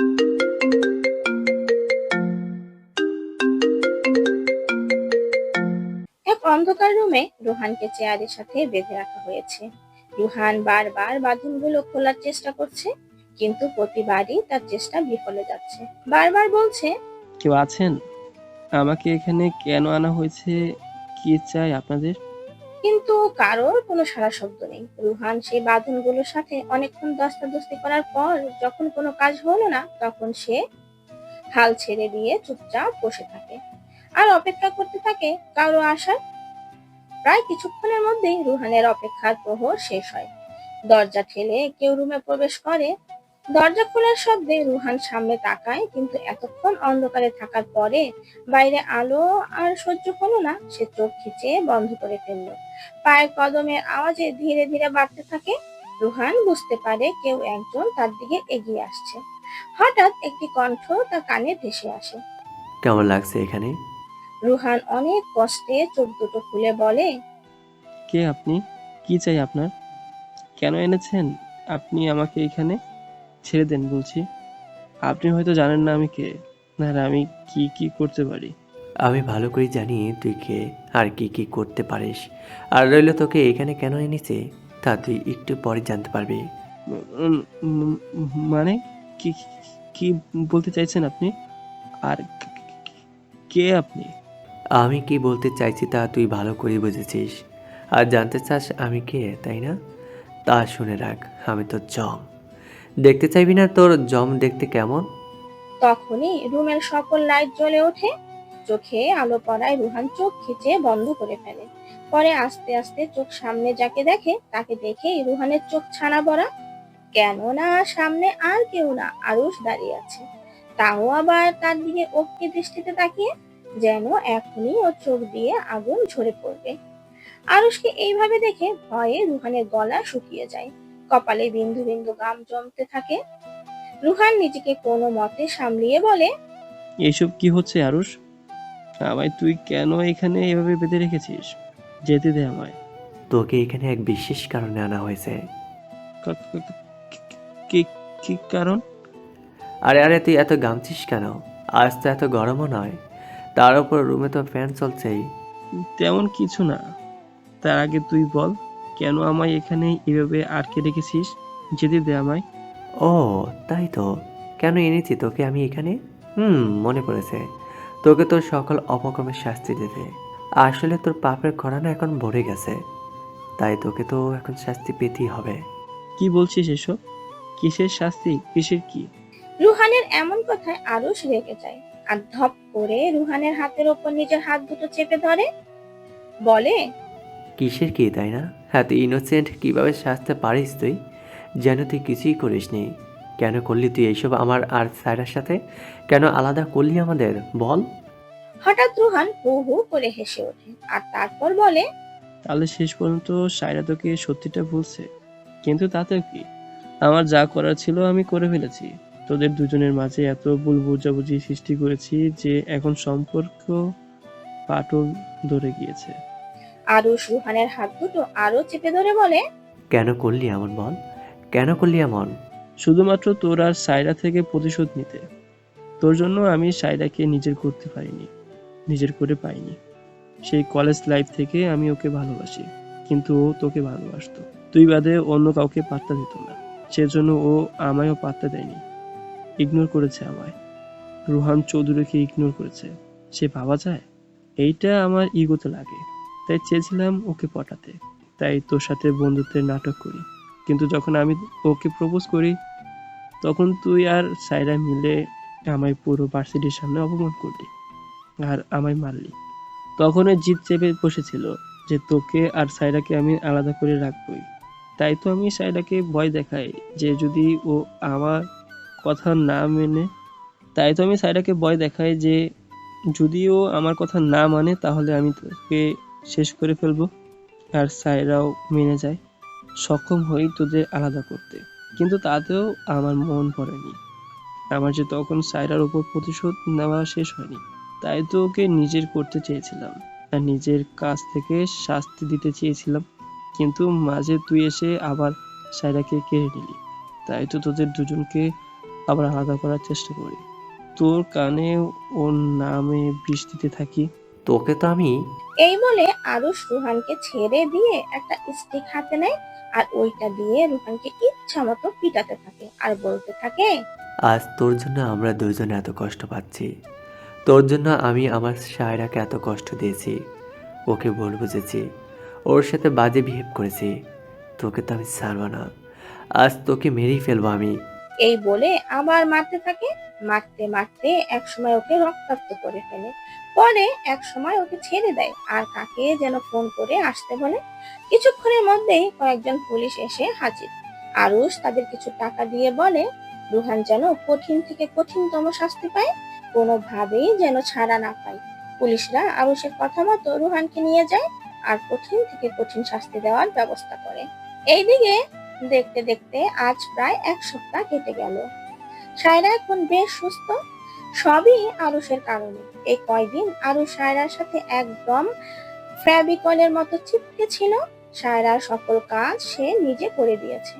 এক অন্ধকার রুমে রুহানকে চেয়ারের সাথে বেঁধে রাখা হয়েছে। রুহান বারবার বাঁধনগুলো খোলার চেষ্টা করছে, কিন্তু প্রতিবারই তার চেষ্টা বিফলে যাচ্ছে। বারবার বলছে, কেউ আছেন? আমাকে এখানে কেন আনা হয়েছে? কি চাই আপনাদের? কিন্তু কারোর কোনো সাড়া শব্দ নেই। রুহান সেই বাঁধনগুলোর সাথে অনেকক্ষণ দস্তাদস্তি করার পর যখন কোনো কাজ হলো না, তখন সে হাল ছেড়ে দিয়ে চুপচাপ বসে থাকে আর অপেক্ষা করতে থাকে কারো আসার। প্রায় কিছুক্ষণের মধ্যেই রুহানের অপেক্ষার প্রহর শেষ হয়। দরজা ঠেলে কেউ রুমে প্রবেশ করে। দরজা খোলার শব্দে রুহান সামনে তাকায়, কিন্তু এতক্ষণ অন্ধকারে থাকার পরে বাইরে আলো আর সহ্য হলো না। সে চোখ খিচে বন্ধ করে ফেলল। পায়ের কদমের আওয়াজে ধীরে ধীরে বাড়তে থাকে। রুহান বুঝতে পারে কেউ একজন তার দিকে এগিয়ে আসছে। হঠাৎ একটি কণ্ঠ তার কানে ভেসে আসে। কেমন লাগছে এখানে? রুহান অনেক কষ্টে চোখ দুটো খুলে বলে, কে আপনি? কি চাই আপনার? কেন এনেছেন আপনি আমাকে এখানে? ছেড়ে দেন বলছি। আপনি হয়তো জানেন না আমি কে, আর আমি কি কি করতে পারি। আমি ভালো করে জানি তুই কে আর কি কি করতে পারিস। আর রইল তোকে এখানে কেন এনেছে তা তুই একটু পরে জানতে পারবি। উম, উম, মানে কি কি বলতে চাইছেন আপনি? আর কে আপনি? আমি কি বলতে চাইছি তা তুই ভালো করে বুঝেছিস। আর জানতে চাস আমি কে, তাই না? তা শুনে রাখ, আমি তোর জম। দেখতে চাইবি না তোর জম দেখতে কেমন? তখনই রুমের সকল লাইট জ্বলে ওঠে। চোখে আলো পড়ায় রুহান চোখ খিচে বন্ধ করে ফেলে। পরে আস্তে আস্তে চোখ সামনে যাকে দেখে তাকে দেখেই রুহানের চোখ ছানা ভরা। কেননা সামনে আর কেউ না, আরুষ দাঁড়িয়ে আছে। তাও আবার তার দিকে অগ্নি দৃষ্টিতে তাকিয়ে, যেন এখনই ওর চোখ দিয়ে আগুন ঝরে পড়বে। আরুষকে এইভাবে দেখে ভয়ে রুহানের গলা শুকিয়ে যায়। কপালে বিন্দু বিন্দু ঘাম জমতে থাকে। রুহান নিজেকে কোনো মতে সামলিয়ে বলে, এইসব কি হচ্ছে আরুষ? আমায় তুই কেন এখানে এভাবে বেঁধে রেখেছিস? যেতে দে আমায়। তোকে এখানে এক বিশেষ কারণে আনা হয়েছে। কা- কা- কি কি কারণ? আরে আরে তুই এত গামছিস কেন? আজ তো এত গরমও নয়, তার উপর রুমে তো ফ্যান চলছেই। তেমন কিছু না। তার আগে তুই বল, কেন আমায় এখানে এভাবে আটকে রেখেছিস? যেতে দে আমায়। ও তাই তো, কেন এনেছি তোকে আমি এখানে? মনে পড়েছে। তোকে তোর সকল অপকর্মের শাস্তি দিতে। আসলে তোর পাপের খরানা এখন ভরে গেছে, তাই তোকে তো এখন শাস্তি পেতেই হবে। কি বলছিস এসব? কিসের শাস্তি? কিসের কি? রুহানের এমন কথায় আরুষ রেগে যায় আর ধপ করে রুহানের হাতের ওপর নিজের হাত দুটো চেপে ধরে, বলে, কিসের কি, তাই না? হ্যাঁ, তুই ইনোসেন্ট কিভাবে সাজতে পারিস তুই? যেন তুই কিছুই করিসনি। কেন করলি তুই এইসব আমার আর সায়রার সাথে? কেন আলাদা করলি আমাদের, বল? হঠাৎ রুহান হু হু করে হেসে ওঠে আর তারপর বলে, তাহলে শেষ পর্যন্ত সায়রা তোকে সত্যিটা বলছে? কিন্তু তাতেও কি? আমার যা করার ছিল আমি করে ফেলেছি। তোদের দুজনের মাঝে এত ভুল বোঝাবুঝি সৃষ্টি করেছি যে এখন সম্পর্ক ফাটল ধরে গিয়েছে। আরুষ রুহানের হাত দুটো আরো চেপে ধরে বলে, কেন করলি এমন, বল? কেন করলি এমন? শুধুমাত্র তোর আর সায়রা থেকে প্রতিশোধ নিতে। তোর জন্য আমি সায়রাকে নিজের করতে পারিনি, নিজের করে পাইনি। সেই কলেজ লাইফ থেকে আমি ওকে ভালোবাসি, কিন্তু ও তোকে ভালোবাসতো। তুই বাদে অন্য কাউকে পাত্তা দিত না, সেজন্য ও আমায়ও পাত্তা দেয়নি, ইগনোর করেছে আমায়। রুহান চৌধুরীকে ইগনোর করেছে, সে ভাবা যায়? এইটা আমার ইগোতে লাগে। তাই চেয়েছিলাম ওকে পটাতে, তাই তোর সাথে বন্ধুত্বের নাটক করি। কিন্তু যখন আমি ওকে প্রপোজ করি, তখন তুই আর সায়রা মিলে আমায় পুরো ভার্সিটির সামনে অপমান করলি আর আমায় মারলি। তখন ওই জিদ চেপে বসেছিল যে তোকে আর সায়রাকে আমি আলাদা করে রাখবই। তাই তো আমি সায়রাকে ভয় দেখাই যে যদি ও আমার কথা না মেনে তাই তো আমি সায়রাকে ভয় দেখাই যে যদি ও আমার কথা না মানে তাহলে আমি তোকে শেষ করে ফেলবো। আর সায়রাও মেনে যায়। সক্ষম হই তোদের আলাদা করতে, কিন্তু তাতেও আমার মন ভরেনি। আমার যে তখন সায়রার উপর প্রতিশোধ নেওয়া শেষ হয়নি। তাই তো ওকে নিজের করতে চেয়েছিলাম আর নিজের কাছ থেকে শাস্তি দিতে চেয়েছিলাম, কিন্তু মাঝে তুই এসে আবার সায়রাকে কেড়ে নিলি। তাই তো তোদের দুজনকে আবার আলাদা করার চেষ্টা করি। তোর কানে ওর নামে বিষ দিতে থাকি। তোকে তো আমি এই বলে আরুষ রুহানকে ছেড়ে দিয়ে একটা স্টিক হাতে নেয় আর ওইটা দিয়ে রুহানকে ইচ্ছা মতো পিটাতে থাকে আর বলতে থাকে, আজ তোর জন্য আমরা দুজন এত কষ্ট পাচ্ছি। তোর জন্য আমি আমার সায়রাকে এত কষ্ট দিয়েছি, ওকে ভুল বুঝেছি, ওর সাথে বাজে বিহেভ করেছি। তোকে তো আমি ছাড়বো না, আজ তোকে মেরেই ফেলবো আমি। এই বলে আবার মারতে থাকে। মারতে মারতে একসময় ওকে রক্তাক্ত করে ফেলে। পরে একসময় ওকে ছেড়ে দেয় আর কাকে যেন ফোন করে আসতে বলে। কিছুক্ষণের মধ্যেই কয়েকজন পুলিশ এসে হাজির। আরুষ তাদের কিছু টাকা দিয়ে বলে রুহান যেন কঠিন থেকে কঠিনতম শাস্তি পায়, কোনোভাবেই যেন ছাড়া না পায়। পুলিশরা আরুষের কথা মতো রুহানকে নিয়ে যায় আর কঠিন থেকে কঠিন শাস্তি দেওয়ার ব্যবস্থা করে। এইদিকে দেখতে দেখতে আজ প্রায় 1 সপ্তাহ কেটে গেল। সায়রা এখন বেশ সুস্থ, সবই আরুষের কারণে। এই কয়দিন আরুষ সায়রার সাথে একদম ফেভিকলের মতো চিপকে ছিল। সায়রার সকল কাজ সে নিজে করে দিয়েছে।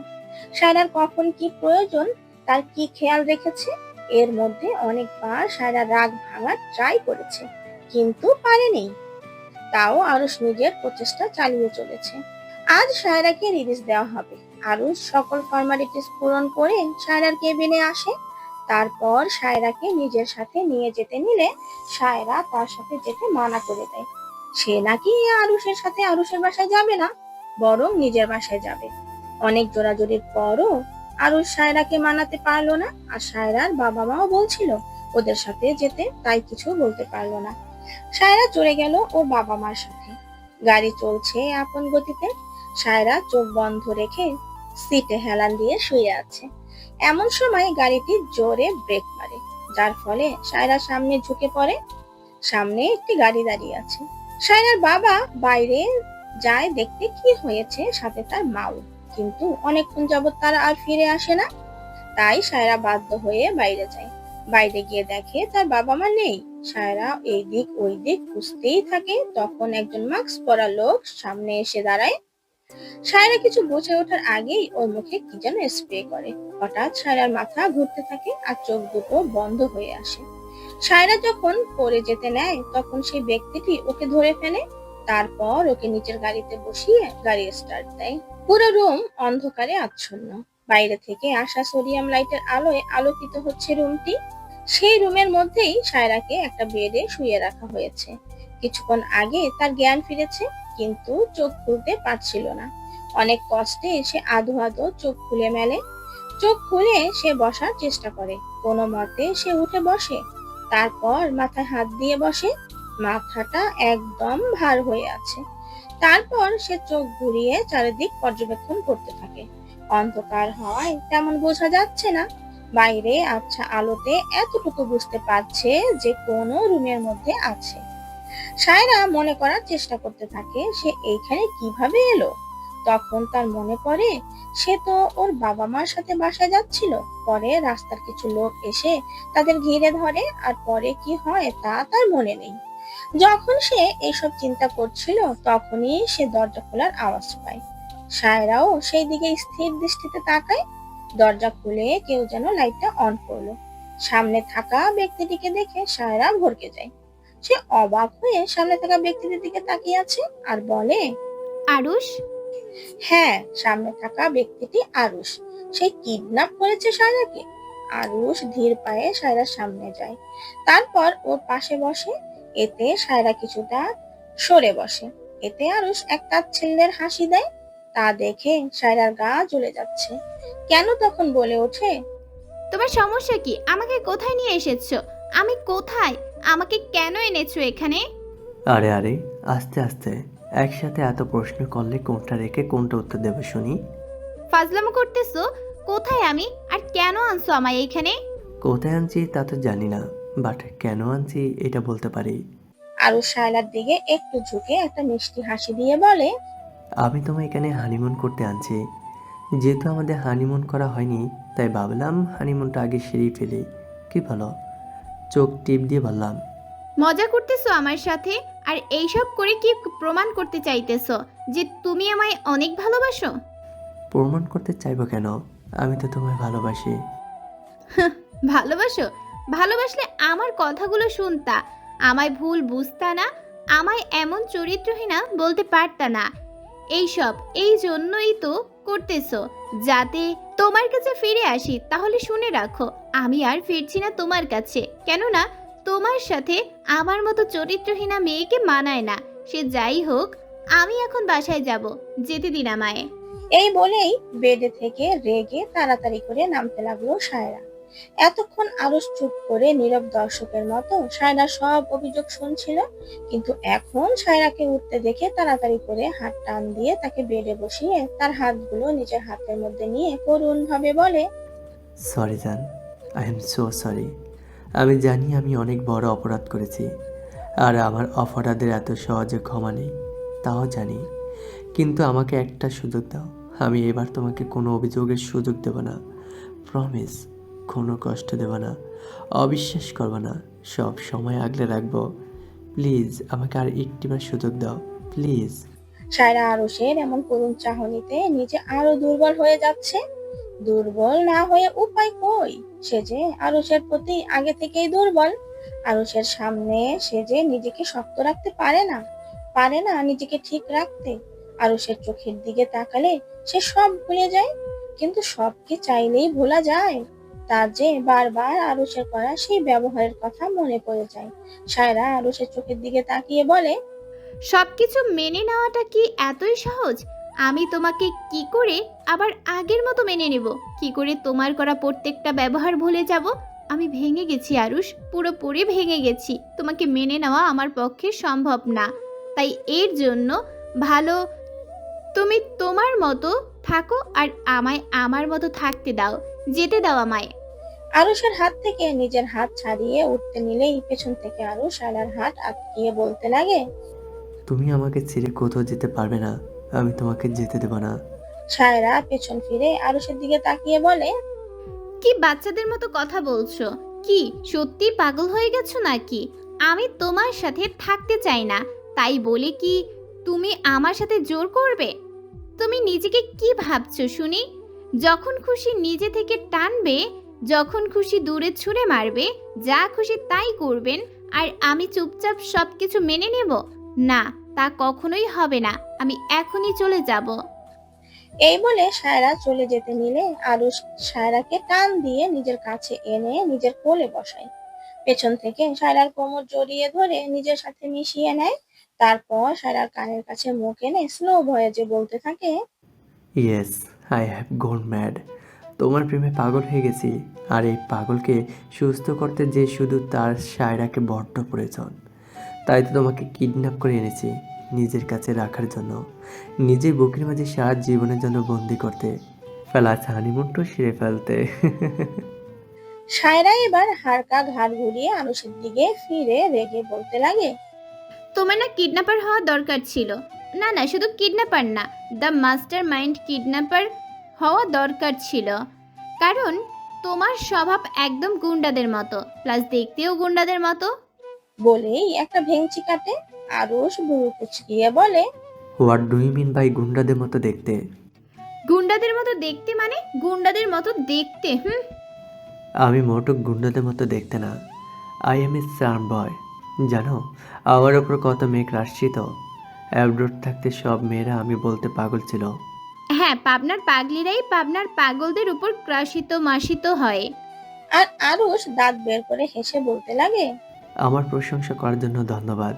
সায়রার কখন কি প্রয়োজন তার কি খেয়াল রেখেছে। এর মধ্যে অনেকবার সায়রা রাগ ভাঙার ট্রাই করেছে, কিন্তু পারেনি। তাও আরুষ নিজের প্রচেষ্টা চালিয়ে চলেছে। আজ সায়রাকে রিলিজ দেওয়া হবে। আরুষ সকল ফর্মালিটিস পূরণ করে সায়রার কেবিনে আসে। তারপর সায়রাকে নিজের সাথে নিয়ে যেতে নিলে সায়রা তার সাথে যেতে মানা করে দেয়। সে নাকি আরুষের সাথে আরুষের বাসায় যাবে না, বরং নিজের বাসায় যাবে। অনেক জোরাজুরির পরও আরুষ সায়রাকে মানাতে পারলো না। আর সায়রার বাবা মাও বলছিল ওদের সাথে যেতে, তাই কিছু বলতে পারলো না। সায়রা চলে গেল ওর বাবা মার সাথে। গাড়ি চলছে আপন গতিতে। সায়রা চোখ বন্ধ রেখে সিটে হেলান দিয়ে শুয়ে আছে। এমন সময় গাড়িটি জোরে ব্রেক মারে, যার ফলে সায়রা সামনে ঝুঁকে পড়ে। সামনে একটি গাড়ি দাঁড়িয়ে আছে। সায়রার বাবা বাইরে যায় দেখতে কি হয়েছে, সাথে তার মাও। কিন্তু অনেকক্ষণ যাবত তারা আর ফিরে আসে না। তাই সায়রা বাধ্য হয়ে বাইরে যায়। বাইরে গিয়ে দেখে তার বাবা মা নেই। সায়রা এই দিক ওই দিক খুঁজতেই থাকে। তখন একজন মাস্ক পরা লোক সামনে এসে দাঁড়ায়। সায়রা কিছু বুঝে ওঠার আগেই ওর মুখে কি যেন স্প্রে করে। হঠাৎ সায়রার মাথা ঘুরতে থাকে আর চোখ দুটো বন্ধ হয়ে আসে। সায়রা যখন পড়ে যেতে নেয় তখন সেই ব্যক্তিটি ওকে ধরে ফেলে। তারপর ওকে নিচের গাড়িতে বসিয়ে গাড়ি স্টার্ট দেয়। পুরো রুম অন্ধকারে আচ্ছন্ন। বাইরে থেকে আসা সোডিয়াম লাইটের আলোয় আলোকিত হচ্ছে রুমটি। সেই রুমের মধ্যেই সায়রাকে একটা বেডে শুয়ে রাখা হয়েছে। কিছুক্ষণ আগে তার জ্ঞান ফিরেছে, কিন্তু চোখ খুলতে পারছিল না। অনেক কষ্টে সে আধো আধো চোখ খুলে মেলে। চোখ খুলে সে বসার চেষ্টা করে। কোনো মতে সে উঠে বসে। তারপর মাথায় হাত দিয়ে বসে। মাথাটা একদম ভার হয়ে আছে। তারপর সে চোখ ঘুরিয়ে চারিদিক পর্যবেক্ষণ করতে থাকে। অন্ধকার হওয়ায় তেমন বোঝা যাচ্ছে না। বাইরে আবছা আলোতে এতটুকু বুঝতে পারছে যে কোনো রুমের মধ্যে আছে। সায়রা মনে করার চেষ্টা করতে থাকে সে এইখানে কিভাবে এলো। তখন তার মনে পড়ে সে তো ওর বাবা মার সাথে বাসায় যাচ্ছিল। পরে রাস্তার কিছু লোক এসে তাদের ঘিরে ধরে, আর পরে কি হয় তা তার মনে নেই। যখন সে এসব চিন্তা করছিল তখনই সে দরজা খোলার আওয়াজ পায়। সায়রাও সেই দিকে স্থির দৃষ্টিতে তাকায়। দরজা খুলে কেউ যেন লাইটটা অন করলো। সামনে থাকা ব্যক্তিটিকে দেখে সায়রা ভড়কে যায়। সে অবাক হয়ে সামনে থাকা ব্যক্তিটির দিকে তাকিয়ে আছে আর বলে, আরুষ, হ্যাঁ, সামনে থাকা ব্যক্তিটি আরুষ। সে কিডন্যাপ করেছে সায়রাকে। আরুষ ধীর পায়ে সায়রার সামনে যায়। তারপর ওর পাশে বসে। এতে সায়রা কিছুটা সরে বসে। এতে আরুষ এক তাচ্ছিল্যের হাসি দেয়। তা দেখে সায়রার গা জ্বলে যাচ্ছে। কেন তখন বলে ওঠে, তোমার সমস্যা কি? আমাকে কোথায় নিয়ে এসেছো? আমি কোথায়? আমাকে কেন এনেছো এখানে? আরে আরে, আস্তে আস্তে। একসাথে এত প্রশ্ন করলে কোনটা রেখে কোনটা উত্তর দেবে শুনি? ফাজলামো করতেছো? কোথায় আমি, আর কেন আনছো আমায় এইখানে? কোথায় আনছি তা তো জানি না, বাট কেন আনছি এটা বলতে পারি। আরুষ সায়রার দিকে একটু ঝুঁকে একটা মিষ্টি হাসি দিয়ে বলে, আমি তোমায় এখানে হানিমুন করতে আনছি। যেহেতু আমাদের হানিমুন করা হয়নি, তাই ভাবলাম হানিমুনটা আগে সেরেই ফেলি। কি বলো? চোখ টিপ দিয়ে বললাম। মজা করতেছো আমার সাথে? আর এইসব করে কি প্রমাণ করতে চাইতেছো যে তুমি আমায় অনেক ভালোবাসো? প্রমাণ করতে চাইবো কেন? আমি তো তোমায় ভালোবাসি। ভালোবাসো? ভালোবাসলে আমার কথাগুলো শুনতা, আমায় ভুল বুঝতা না, আমায় এমন চরিত্রহীনা বলতে পারতা না। এইসব এই জন্যই তো করতেছো, যাতে তোমার কাছে ফিরে আসি। তাহলে শুনে রাখো, আমি আর ফিরছি না তোমার কাছে, কেননা তোমার সাথে আমার মতো চরিত্রহীনা মেয়েকে মানায় না। সে যাই হোক, আমি এখন বাসায় যাব, যেতে দিন আমায়। এই বলেই বেডে থেকে রেগে তাড়াতাড়ি করে নামতে লাগলো সায়রা। এতক্ষণ আরুষ চুপ করে নীরব দর্শকের মতো সায়রার সব অভিযোগ শুনছিল, কিন্তু এখন সায়রাকে উঠতে দেখে তাড়াতাড়ি করে হাত টান দিয়ে তাকে বেডে বসিয়ে তার হাতগুলো নিজের হাতের মধ্যে নিয়ে করুণ ভাবে বলে, সরি জান, আই এম সো সরি। আমি জানি আমি অনেক বড় অপরাধ করেছি, আর আমার অপরাধের এত সহজে ক্ষমা নেই, তাও জানি। কিন্তু আমাকে একটা সুযোগ দাও, আমি এবার তোমাকে কোনো অভিযোগের সুযোগ দেব না। প্রমিস, কোনো কষ্ট দেব না, অবিশ্বাস করব না, সব সময় আগলে রাখবো। প্লিজ আমাকে আর একটিবার সুযোগ দাও, প্লিজ। সায়রা আরুষের এমন করুণ চাহনিতে নিজে আরো দুর্বল হয়ে যাচ্ছে। দুর্বল না হয়ে উপায় কই? সে যে আরুষের প্রতি আগে থেকেই দুর্বল। আরুষের সামনে সে যে নিজেকে শক্ত রাখতে পারে না নিজেকে ঠিক রাখতে। আরুষের চোখের দিকে তাকালে সে সব ভুলে যায়, কিন্তু সব কি চাইলেই ভোলা যায়? তার যে বারবার আরুষের করা সেই ব্যবহারের কথা মনে পড়ে যায়। সায়রা আরুষের চোখের দিকে তাকিয়ে বলে, সবকিছু মেনে নেওয়াটা কি এতই সহজ? আমি তোমাকে কি করে আবার আগের মতো মেনে নেব? কি করে তোমার করা প্রত্যেকটা ব্যবহার ভুলে যাব? আমি ভেঙে গেছি আরুষ, পুরোপুরি ভেঙে গেছি। তোমাকে মেনে নেওয়া আমার পক্ষে সম্ভব না। তাই এর জন্য ভালো তুমি তোমার মতো থাকো, আর আমায় আমার মতো থাকতে দাও, যেতে দাও আমায়। আরুষের হাত থেকে নিজের হাত ছাড়িয়ে উঠতে নিলেই পেছন থেকে আরুষ সায়রার হাত আটকিয়ে বলতে লাগে, তুমি আমাকে ছেড়ে কোথাও যেতে পারবে না, আমি তোমাকে যেতে দেব না। সায়রা পেছন ফিরে আরুষের দিকে তাকিয়ে বলে, কি বাচ্চাদের মতো কথা বলছো? কি সত্যি পাগল হয়ে গেছো নাকি? আমি তোমার সাথে থাকতে চাই না, তাই বলে কি তুমি আমার সাথে জোর করবে? তুমি নিজেকে কি ভাবছো শুনি? যখন খুশি নিজে থেকে টানবে, যখন খুশি দূরে ছুঁড়ে মারবে, যা খুশি তাই করবেন, আর আমি চুপচাপ সবকিছু মেনে নেব? না, তা কখনোই হবে না। আমি এখনই চলে যাব। এই বলে সায়রা চলে যেতে নিলে আরুষ সায়রাকে টান দিয়ে নিজের কাছে এনে নিজের কোলে বসায়। পেছন থেকে সায়রার কোমর জড়িয়ে ধরে নিজের সাথে মিশিয়ে নেয়। তারপর সায়রার কানের কাছে মুখ এনে স্লো ভয়েসে বলতে থাকে, yes, I have gone mad. তোমার প্রেমে পাগল হয়ে গেছি, আর এই পাগলকে সুস্থ করতে যে শুধু তার সায়রাকে বড্ড প্রয়োজন। তাই তো তোমাকে কিডন্যাপ করে এনেছি, নিজের কাছে রাখার জন্য, নিজের বুকের মাঝে সারা জীবনের জন্য বন্দি করতে, ফেলা হানিমুনটা সেরে ফেলতে। সায়রা এবার হালকা ঘাড় ঘুরিয়ে আরুষের দিকে ফিরে রেগে বলতে লাগে, তোমার না কিডন্যাপার হওয়া দরকার ছিল। না না, শুধু কিডন্যাপার না, দ্য মাস্টার মাইন্ড কিডন্যাপার হওয়া দরকার ছিল। কারণ তোমার স্বভাব একদম গুন্ডাদের মতো, প্লাস দেখতেও গুন্ডাদের মতো। বলেই একটা ভেংচি কাটে। আরুষ ভুরু কুচকিয়ে বলে, what do you mean by গুন্ডাদের মতো দেখতে? গুন্ডাদের মতো দেখতে মানে গুন্ডাদের মতো দেখতে? হুম। আমি মোটক গুন্ডাদের মতো দেখতে না, আই এম এ চার্ম বয়। জানো, আমার ওপর কত মেয়ে ক্রাশ ছিল। অ্যাবরোড থাকতে সব মেয়েরা আমি বলতে পাগল ছিল। হ্যাঁ, পাবনার পাগলিরাই পাবনার পাগলদের উপর ক্রাশিত মাসিত হয়। আর আরুষ দাঁত বের করে হেসে বলতে লাগে। আমার প্রশংসা করার জন্য ধন্যবাদ।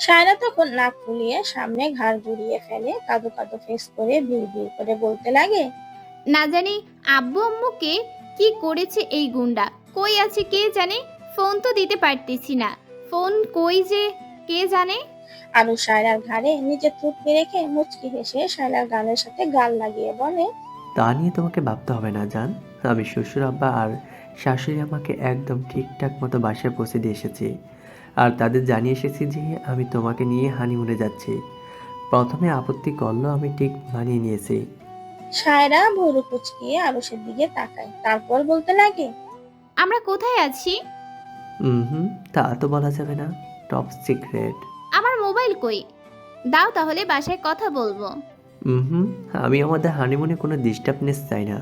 সায়রা তখন নাক ফুলিয়ে সামনে ঘাড় ঘুরিয়ে ফেলে, কাঁদো কাঁদো ফেস করে বিড় করে বলতে লাগে, না জানি আব্বু আম্মুকে কি করেছে এই গুন্ডা, কই আছে কে জানে, ফোন তো দিতে পারতেছি না, ফোন কই যে কে জানে। আরুষ সায়রার ঘাড়ে নিজের থুতনি রেখে মুচকি হেসে সায়রার গালের সাথে গাল লাগিয়ে বলে, তা নিয়ে তোমাকে ভাবতে হবে না জান। আমি শ্বশুর আব্বা আর শাশুড়ি আমাকে একদম ঠিকঠাক মতো বাসায় পৌঁছে দিয়ে এসেছি, আর তাদের জানিয়ে এসেছি যে আমি তোমাকে নিয়ে হানিমুনে যাচ্ছি। প্রথমে আপত্তি করলেও আমি ঠিক মানিয়ে নিয়েছি। সায়রা ভুরু কুচকিয়ে আরুষের দিকে তাকায়, তারপর বলতে লাগে, আমরা কোথায় আছি? হুম, তা তো বলা যাবে না, টপ সিক্রেট। আমার মোবাইল কই? দাও তাহলে, বাসায় কথা বলবো। হুম, আমি আমাদের হানিমুনে কোনো ডিস্টার্বনেস চাই না।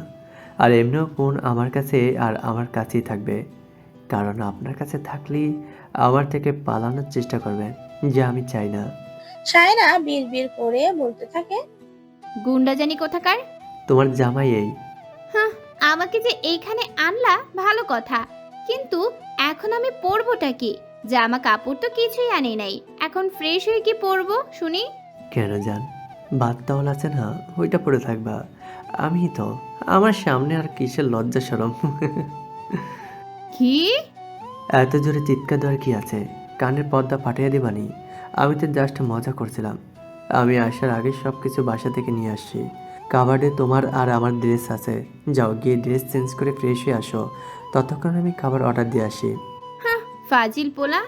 আর এমনিও ফোন আমার কাছে আর আমার কাছেই থাকবে, কারণ আপনার কাছে থাকলেই আমার থেকে পালানোর চেষ্টা করবেন, যা আমি চাই না। সায়রা বিড়বিড় করে বলতে থাকে। গুন্ডা জানি কোথাকার। তোমার জামাই এই। হ্যাঁ, আমাকে যে এইখানে আনলা ভালো কথা, কিন্তু এখন আমি পরবোটা কি? জামা কাপড় তো কিছুই আনি নাই, এখন ফ্রেশ হয়ে কি পরবো শুনি? কেন জান, বাদ তাওয়াল আছে না, ওইটা পরে থাকবা। আমি তো, আমার সামনে আর কিসের লজ্জা সরম। কি? এত জোরে চিৎকার দেওয়ার কি আছে? কানের পর্দা ফাটিয়ে দিবানি? আমি তো জাস্ট মজা করছিলাম। আমি আসার আগে সব কিছু বাসা থেকে নিয়ে আসছি। কাবার্ডে তোমার আর আমার ড্রেস আছে, যাও গিয়ে ড্রেস চেঞ্জ করে ফ্রেশ হয়ে আসো, ততক্ষণ আমি খাবার অর্ডার দিয়ে আসি। হ্যাঁ, ফাজিল পোলা।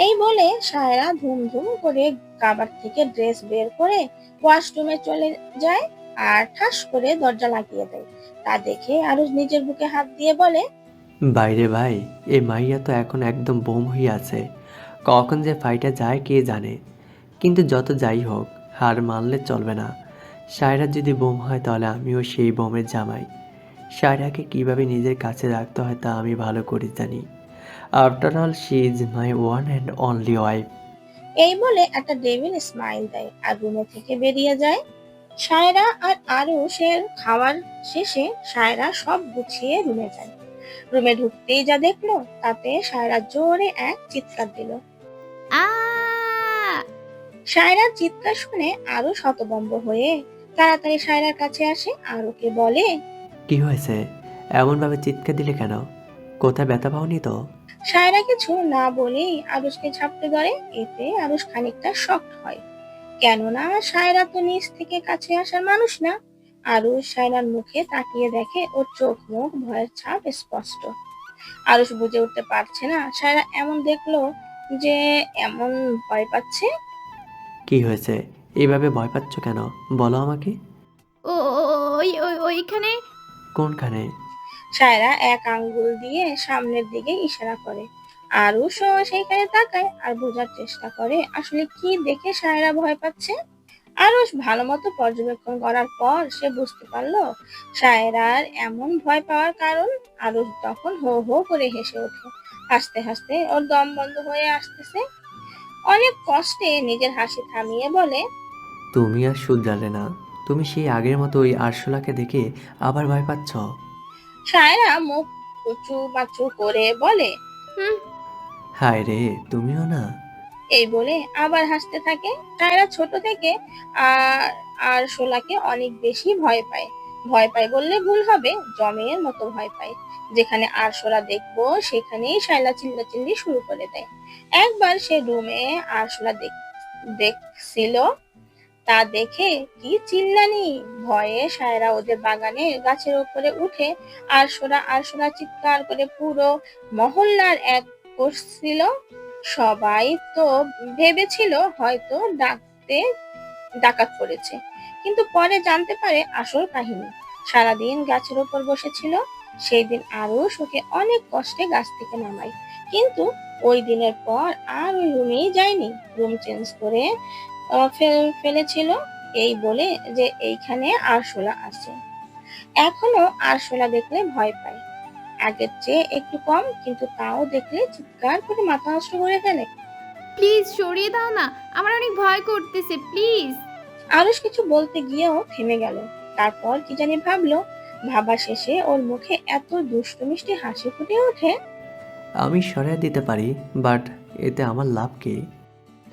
এই বলে সায়রা ধুম ধুম করে কাবার থেকে ড্রেস বের করে ওয়াশরুমে চলে যায় আর ঠাস করে দরজা লাগিয়ে দেয়। তা দেখে আরুষ নিজের বুকে হাত দিয়ে বলে। বাইরে ভাই, এই মাইয়া তো এখন একদম বোম হয়ে আছে, কখন যে ফাইটে যায় কে জানে। কিন্তু যত যাই হোক, হার মানলে চলবে না। সায়রা যদি বোম হয় তাহলে আমিও সেই বোমের জামাই। সায়রাকে কিভাবে নিজের কাছে রাখতে হয় তা আমি ভালো করে জানি। After all she is my one and only wife. এই বলে একটা ডেভিল স্মাইল দেয় আর রুমে থেকে বেরিয়ে যায়। সায়রা আর আরুষের খাওয়ার শেষে সায়রা সব গুছিয়ে রুমে যায়। রুমে ঢুকতেই যা দেখলো তাতে সায়রা জোরে এক চিৎকার দিল। আ সায়রার চিৎকার শুনে আরো হতভম্ব হয়ে তাড়াতাড়ি সায়রার কাছে আসে আর ওকে বলে। কি হয়েছে? এমনভাবে চিৎকার দিলে কেন? কোথায় ব্যথা পাওনি তো? সায়রা কিছু না বলেই আরুষকে ঝাপটে ধরে। এতে আরুষ খানিকটা শকড হয়, কেননা সায়রা তো নিচ থেকে কাছে আসার মানুষ না। আরুষ সায়রার মুখে তাকিয়ে দেখে ওর চোখ মুখ ভয়ের ছাপ স্পষ্ট। আরুষ বুঝে উঠতে পারছে না সায়রা এমন দেখলো যে এমন ভয় পাচ্ছে। কি হয়েছে? এইভাবে ভয় পাচ্ছ কেন? বলো আমাকে। ও ওইখানে। কোনখানে? সায়রা এক আঙ্গুল দিয়ে সামনের দিকে ইশারা করে। আরুষও সেইখানে তাকায় আর বোঝার চেষ্টা করে আসলে কি দেখে সায়রা ভয় পাচ্ছে। আরুষ ভালো মতো পর্যবেক্ষণ করার পর সে বুঝতে পারলো সায়রার এমন ভয় পাওয়ার কারণ। আরুষ তখন হো হো করে হেসে ওঠে। হাসতে হাসতে ওর দম বন্ধ হয়ে আসতেছে। অনেক কষ্টে নিজের হাসি থামিয়ে বলে। তুমি আর শুধরালে না। তুমি সেই আগের মতো ওই আরশোলাকে দেখে আবার ভয় পাচ্ছ? সায়রা মুখ উঁচু পাঁচু করে বলে। হুম। হায় রে, তুমিও না? এই বলে আবার হাসতে থাকে। সায়রা ছোট থেকে আর আর শোলাকে অনেক বেশি ভয় পায়। ভয় পায় বললে ভুল হবে, জমের মতো ভয় পায়। যেখানে আরশোলা দেখবো সেখানেই শায়লা চিল্লাচিল্লি শুরু করে দেয়। একবার সে রুমে আরশোলা দেখছিল, তা দেখে কি চিল্লানি! ভয়ে সায়রা ওদের বাগানে গাছের উপরে উঠে আরশোলা আরশোলা চিৎকার করে পুরো মহল্লার এক করছিল। সবাই তো ভেবেছিল হয়তো ডাকাত পড়েছে, কিন্তু পরে জানতে পারে আসল কাহিনী। সারাদিন গাছের উপর বসেছিল। সেই দিন আরুষ ওকে অনেক কষ্টে গাছ থেকে নামায়, কিন্তু ওই দিনের পর আর ওই রুমেই যায়নি। রুম চেঞ্জ করে ফেলেছিল এই বলে যে এইখানে আরশোলা আছে। এখনো আরশোলা দেখলে ভয় পায়, আগের চেয়ে একটু কম, কিন্তু তাও দেখলে চিৎকার করে মাথা নষ্ট করে ফেলে। প্লিজ সরিয়ে দাও না, আমার অনেক ভয় করতেছে, প্লিজ। আরুষ কিছু বলতে গিয়েও থেমে গেল। তারপর কি জানি ভাবলো, ভাবা শেষে ওর মুখে এত দুষ্টু মিষ্টি হাসি ফুটে ওঠে। আমি সরিয়ে দিতে পারি, বাট এতে আমার লাভ কি?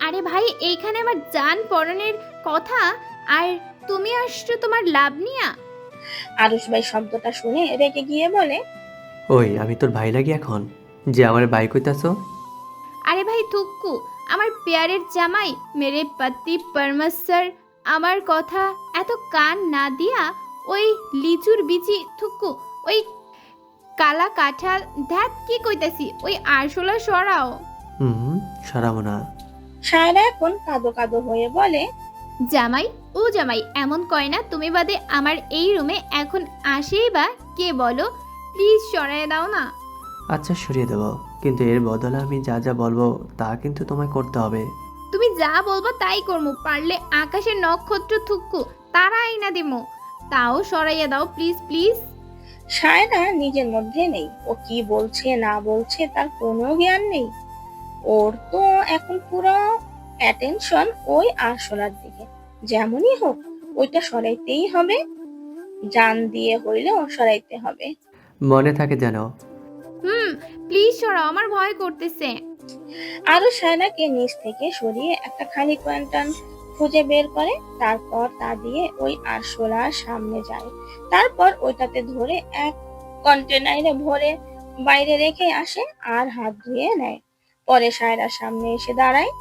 আরে ভাই, এইখানে আমার জান পরাণের কথা, আর তুমি আসছো তোমার লাভ নিয়া। আরুষ ভাই শব্দটা শুনে রেগে গিয়ে বলে। ওই, আমি তোর ভাই লাগি এখন, যে আমার ভাই কইতাছো? আরে ভাই থুক্কু, আমার পেয়ারের জামাই, মেরে পতি পরমেশ্বর, আমার কথা এত কান না দিয়া ওই লিচুর বিচি থুক্কু, ওই কালা কাঁঠাল, ধ্যাত কি কইতাছি, ওই আরশোলা সরাও। সরাবো না। সায়রা এখন কাঁদো কাঁদো হয়ে বলে। জামাই, ও জামাই, এমন কয় না তুমি বাদে আমার এই রুমে এখন আসেই বা কে বলো, প্লিজ সরাই দাও না। আচ্ছা, সরিয়ে দেবো, কিন্তু এর বদলে আমি যা যা বলবো তা কিন্তু তোমায় করতে হবে। তুমি যা বলবো তাই করবো, পারলে আকাশের নক্ষত্র থুক্কু তারা আইনা দিমো, তাও সরাইয়া দাও প্লিজ প্লিজ। সায়রা নিজের মধ্যে নেই, ও কি বলছে না বলছে তার কোনো জ্ঞান নেই। ওর তো এখন পুরো অ্যাটেনশন ওই আরশোলার দিকে। যেমনই হোক ওইটা সরাইতেই হবে, জান দিয়ে হইলেও সরাইতে হবে। মনে থাকে যেন। প্লিজ সরাও, আমার ভয় করতেছে। আরো সায়নাকে নিচ থেকে সরিয়ে একটা খালি কোয়ান্টাম খুঁজে বের করে, তারপর তা দিয়ে ওই আরশোলার সামনে যায়। তারপর ওইটাতে ধরে এক কন্টেনারে ভরে বাইরে রেখে আসে আর হাত ধুয়ে নেয়। পরে সায়রার সামনে এসে দাঁড়ায়।